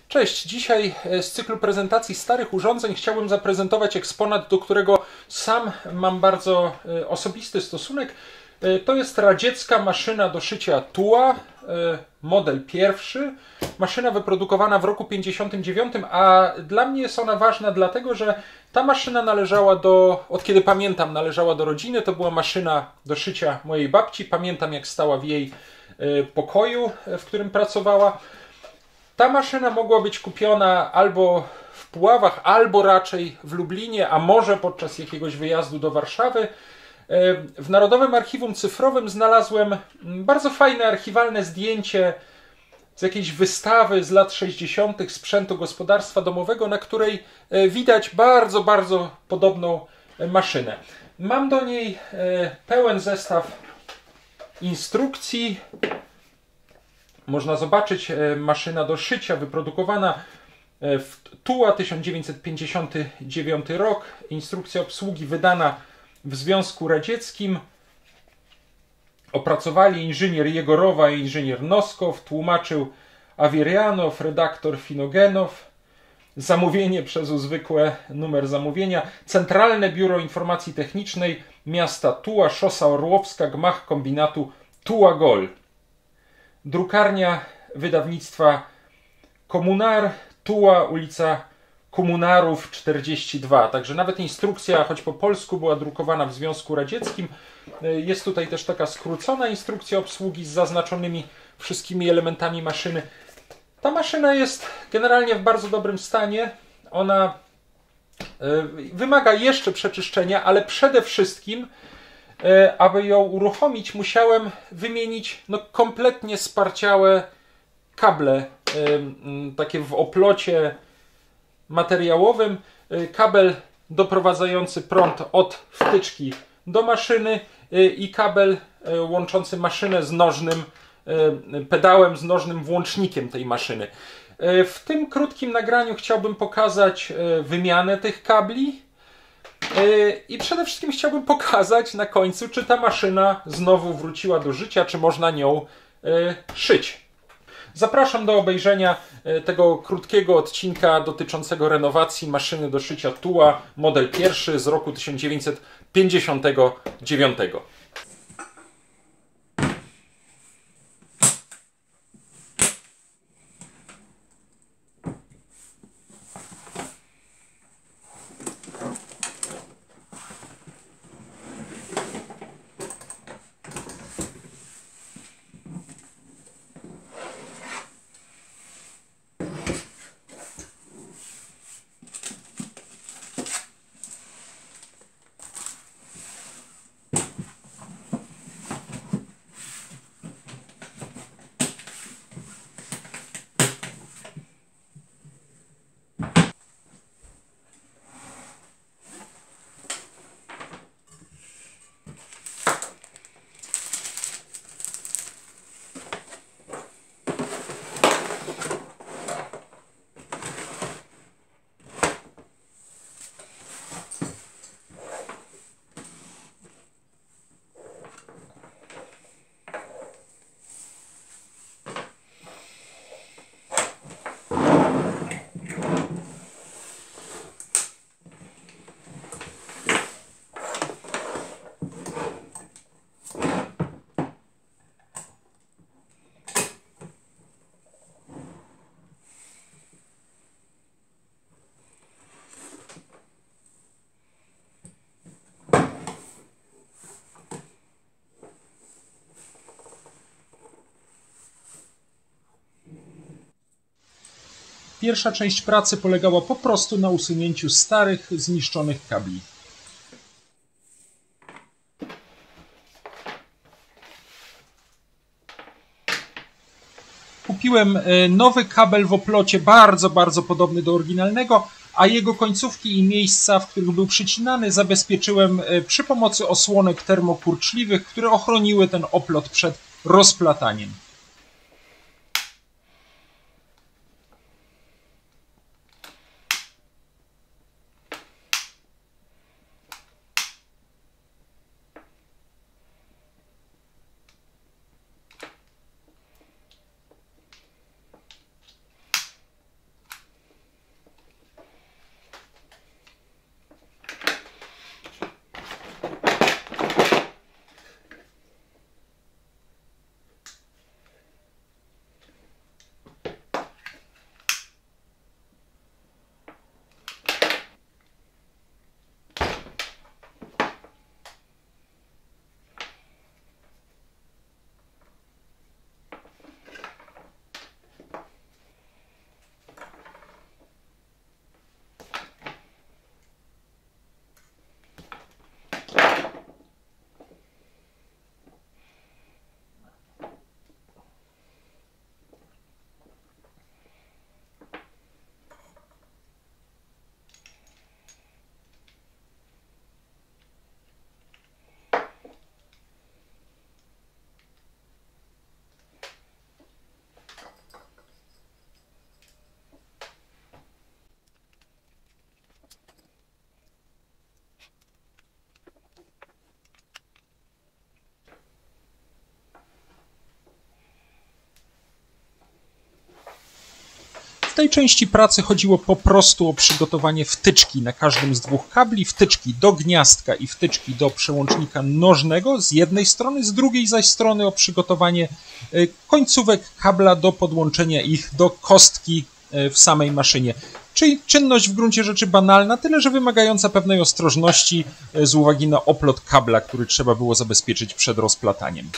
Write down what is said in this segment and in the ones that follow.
Cześć, dzisiaj z cyklu prezentacji starych urządzeń chciałbym zaprezentować eksponat, do którego sam mam bardzo osobisty stosunek. To jest radziecka maszyna do szycia tuła, model pierwszy. Maszyna wyprodukowana w roku 1959, a dla mnie jest ona ważna dlatego, że ta maszyna należała od kiedy pamiętam, należała do rodziny. To była maszyna do szycia mojej babci. Pamiętam, jak stała w jej pokoju, w którym pracowała. Ta maszyna mogła być kupiona albo w Puławach, albo raczej w Lublinie, a może podczas jakiegoś wyjazdu do Warszawy. W Narodowym Archiwum Cyfrowym znalazłem bardzo fajne archiwalne zdjęcie z jakiejś wystawy z lat 60. sprzętu gospodarstwa domowego, na której widać bardzo, bardzo podobną maszynę. Mam do niej pełen zestaw instrukcji. Można zobaczyć, maszyna do szycia wyprodukowana w Tuła, 1959 rok. Instrukcja obsługi wydana w Związku Radzieckim. Opracowali inżynier Jegorowa i inżynier Noskow, tłumaczył Awierjanow, redaktor Finogenow. Zamówienie przez zwykłe numer zamówienia. Centralne Biuro Informacji Technicznej miasta Tuła, Szosa Orłowska, gmach kombinatu Tuła-Gol. Drukarnia wydawnictwa Komunar, Tuła, ulica Komunarów 42. Także nawet instrukcja, choć po polsku, była drukowana w Związku Radzieckim. Jest tutaj też taka skrócona instrukcja obsługi z zaznaczonymi wszystkimi elementami maszyny. Ta maszyna jest generalnie w bardzo dobrym stanie. Ona wymaga jeszcze przeczyszczenia, ale przede wszystkim, aby ją uruchomić, musiałem wymienić kompletnie sparciałe kable, takie w oplocie materiałowym. Kabel doprowadzający prąd od wtyczki do maszyny i kabel łączący maszynę z nożnym pedałem, z nożnym włącznikiem tej maszyny. W tym krótkim nagraniu chciałbym pokazać wymianę tych kabli i przede wszystkim chciałbym pokazać na końcu, czy ta maszyna znowu wróciła do życia, czy można nią szyć. Zapraszam do obejrzenia tego krótkiego odcinka dotyczącego renowacji maszyny do szycia Tuła, model pierwszy z roku 1959. Pierwsza część pracy polegała po prostu na usunięciu starych, zniszczonych kabli. Kupiłem nowy kabel w oplocie, bardzo, bardzo podobny do oryginalnego, a jego końcówki i miejsca, w których był przycinany, zabezpieczyłem przy pomocy osłonek termokurczliwych, które ochroniły ten oplot przed rozplataniem. tej części pracy chodziło po prostu o przygotowanie wtyczki na każdym z dwóch kabli, wtyczki do gniazdka i wtyczki do przełącznika nożnego z jednej strony, z drugiej zaś strony o przygotowanie końcówek kabla do podłączenia ich do kostki w samej maszynie. Czyli czynność w gruncie rzeczy banalna, tyle że wymagająca pewnej ostrożności z uwagi na oplot kabla, który trzeba było zabezpieczyć przed rozplataniem.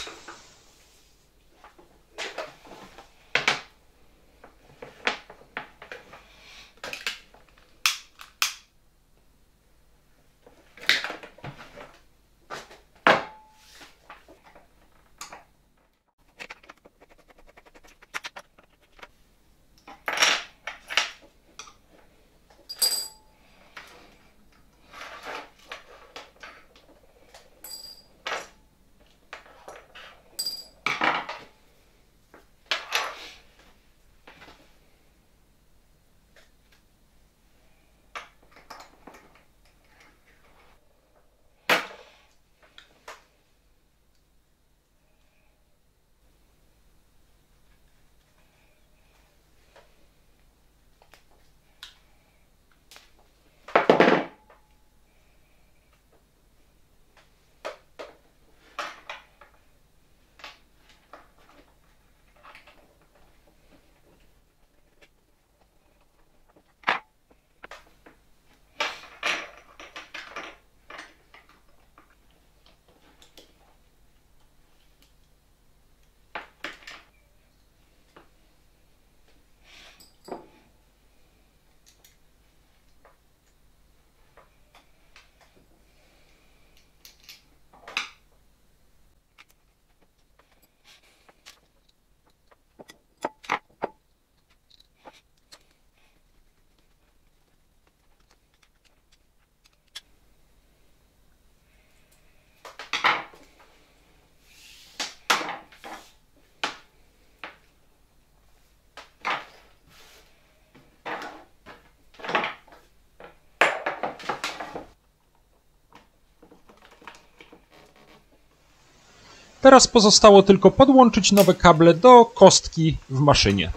Teraz pozostało tylko podłączyć nowe kable do kostki w maszynie.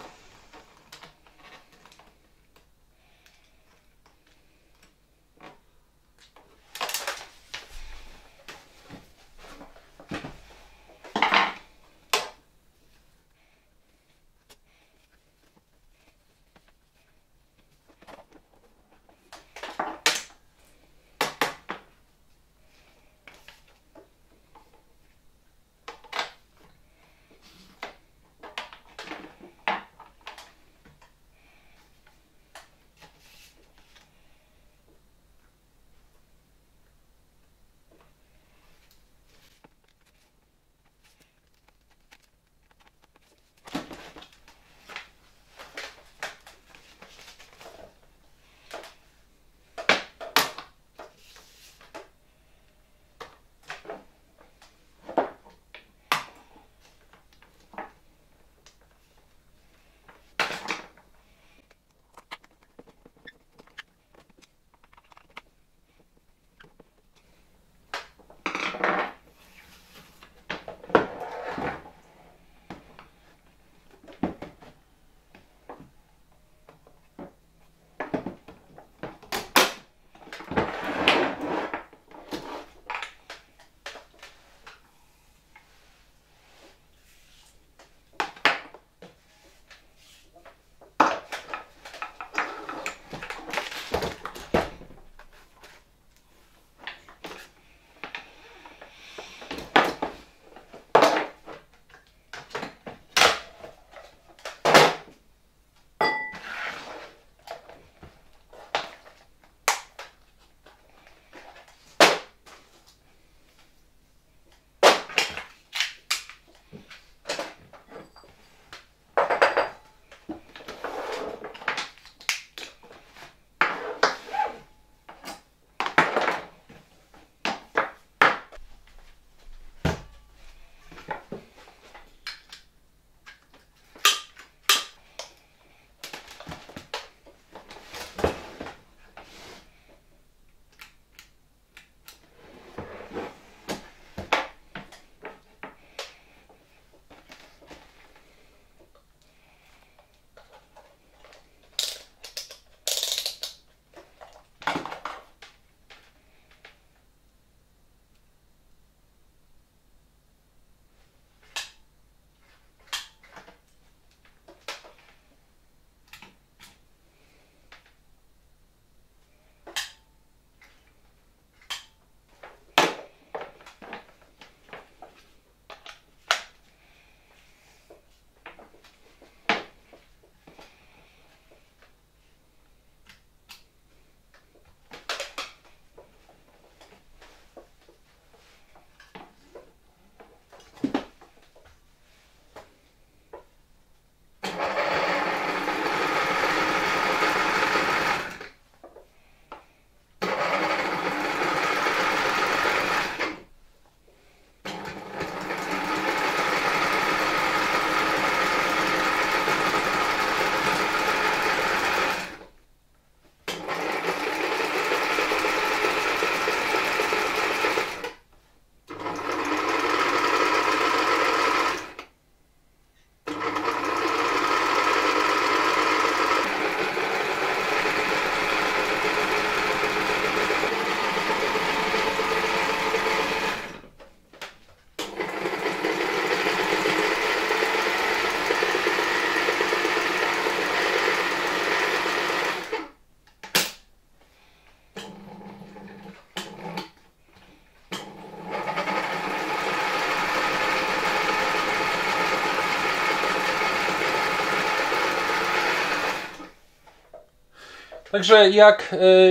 Także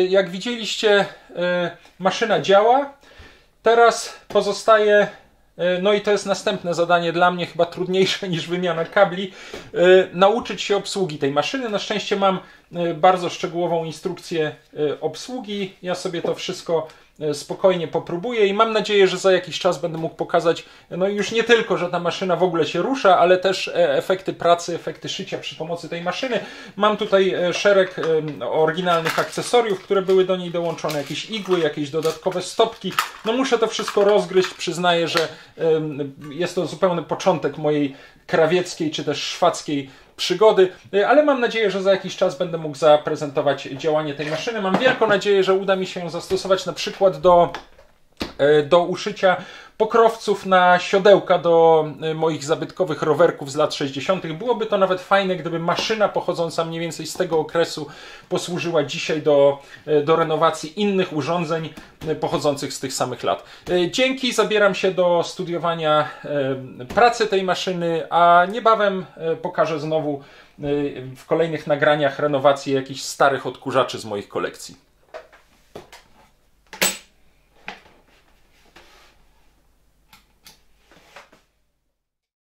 jak widzieliście, maszyna działa. Teraz pozostaje, no i to jest następne zadanie dla mnie, chyba trudniejsze niż wymiana kabli, nauczyć się obsługi tej maszyny. Na szczęście mam bardzo szczegółową instrukcję obsługi. Ja sobie to wszystko spokojnie popróbuję i mam nadzieję, że za jakiś czas będę mógł pokazać, no już nie tylko, że ta maszyna w ogóle się rusza, ale też efekty pracy, efekty szycia przy pomocy tej maszyny. Mam tutaj szereg oryginalnych akcesoriów, które były do niej dołączone, jakieś igły, jakieś dodatkowe stopki. No muszę to wszystko rozgryźć, przyznaję, że jest to zupełny początek mojej krawieckiej czy też szwadzkiej przygody, ale mam nadzieję, że za jakiś czas będę mógł zaprezentować działanie tej maszyny. Mam wielką nadzieję, że uda mi się ją zastosować na przykład do uszycia pokrowców na siodełka do moich zabytkowych rowerków z lat 60. Byłoby to nawet fajne, gdyby maszyna pochodząca mniej więcej z tego okresu posłużyła dzisiaj do renowacji innych urządzeń pochodzących z tych samych lat. Dzięki, zabieram się do studiowania pracy tej maszyny, a niebawem pokażę znowu w kolejnych nagraniach renowację jakichś starych odkurzaczy z moich kolekcji.